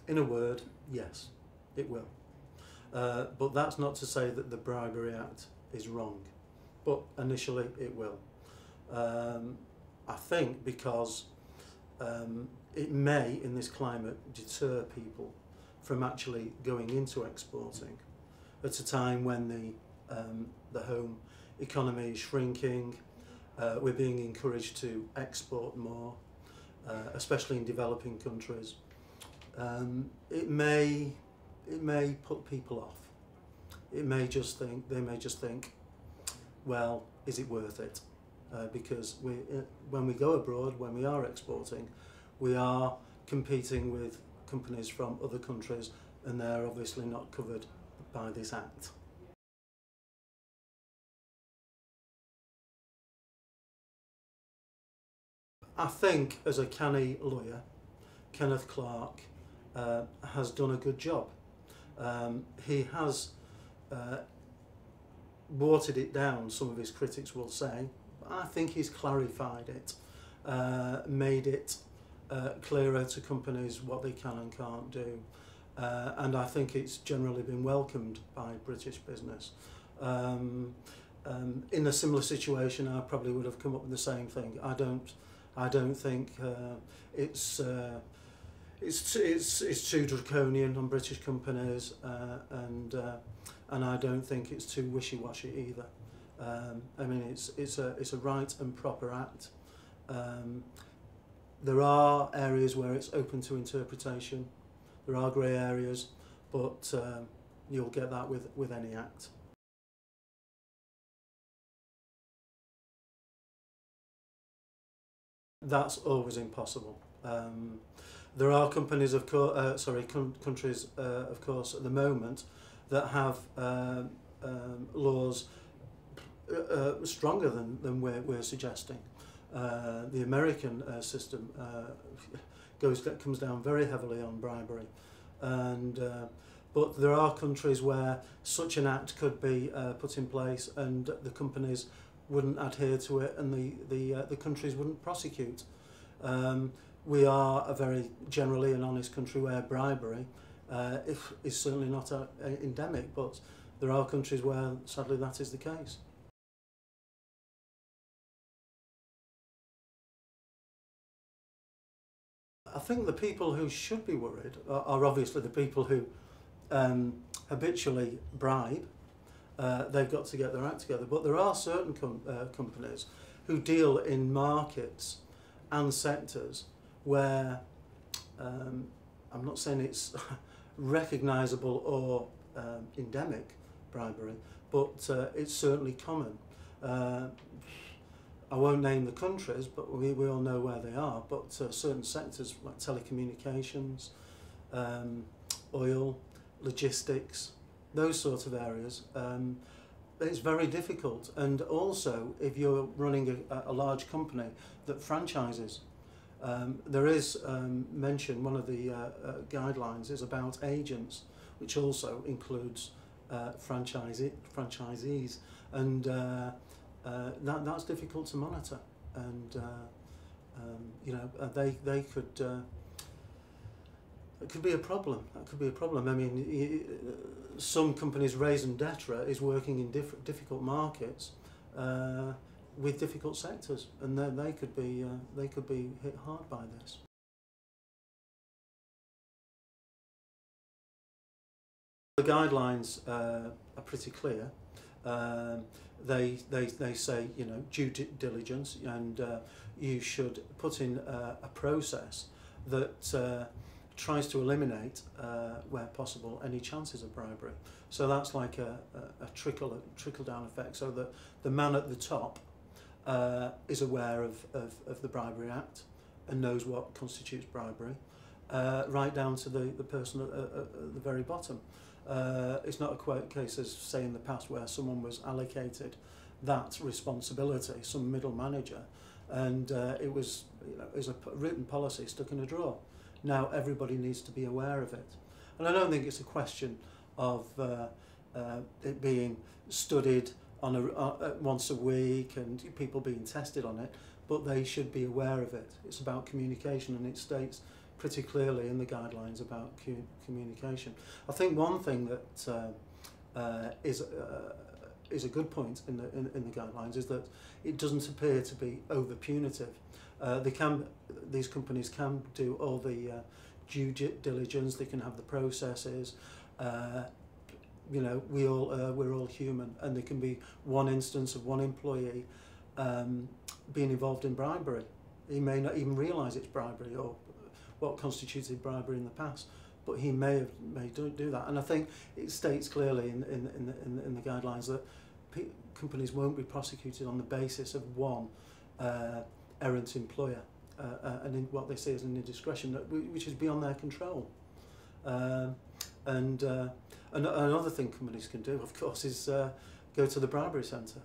In a word, yes, it will. But that's not to say that the Bribery Act is wrong. But initially it will. I think because it may, in this climate, deter people from actually going into exporting at a time when the home economy is shrinking. We're being encouraged to export more, especially in developing countries. It may put people off. They may just think, well, is it worth it? Because when we go abroad, when we are exporting, we are competing with companies from other countries, and they're obviously not covered by this act. I think, as a canny lawyer, Kenneth Clarke has done a good job. He has watered it down, some of his critics will say. I think he's clarified it, made it clearer to companies what they can and can't do. And I think it's generally been welcomed by British business. In a similar situation, I probably would have come up with the same thing. I don't think it's too draconian on British companies, and I don't think it's too wishy-washy either. I mean, it's a right and proper act. There are areas where it's open to interpretation. There are grey areas, but you'll get that with any act. That's always impossible. There are companies, of course, countries, of course, at the moment that have laws stronger than we're suggesting. The American system comes down very heavily on bribery, and but there are countries where such an act could be put in place, and the companies wouldn't adhere to it, and the countries wouldn't prosecute. We are a very generally an honest country where bribery is certainly not endemic, but there are countries where sadly that is the case. I think the people who should be worried are obviously the people who habitually bribe. They've got to get their act together. But there are certain companies who deal in markets and sectors where I'm not saying it's recognisable or endemic bribery, but it's certainly common. I won't name the countries, but we all know where they are. But certain sectors like telecommunications, oil, logistics, those sorts of areas, it's very difficult. And also, if you're running a large company that franchises, there is mention, one of the guidelines is about agents, which also includes franchisees, and that's difficult to monitor, and you know, they could. It could be a problem. That could be a problem. I mean, some companies' raison d'etre is working in difficult markets with difficult sectors, and they could be hit hard by this. The guidelines are pretty clear. They say, you know, due diligence, and you should put in a process that tries to eliminate, where possible, any chances of bribery. So that's like a trickle-down effect, so that the man at the top is aware of the Bribery Act and knows what constitutes bribery, right down to the person at the very bottom. It's not a case, as say in the past, where someone was allocated that responsibility, some middle manager, and it was, you know, it was a written policy stuck in a drawer. Now everybody needs to be aware of it, and I don't think it's a question of it being studied on once a week and people being tested on it, but they should be aware of it. It's about communication, and it states pretty clearly in the guidelines about communication. I think one thing that is a good point in the guidelines is that it doesn't appear to be over punitive. These companies can do all the due diligence. They can have the processes. You know, we're all human, and there can be one instance of one employee being involved in bribery. He may not even realise it's bribery or what constituted bribery in the past, but he may do that. And I think it states clearly in the guidelines that companies won't be prosecuted on the basis of one errant employer and in what they see as an indiscretion, which is beyond their control. And another thing companies can do, of course, is go to the bribery centre.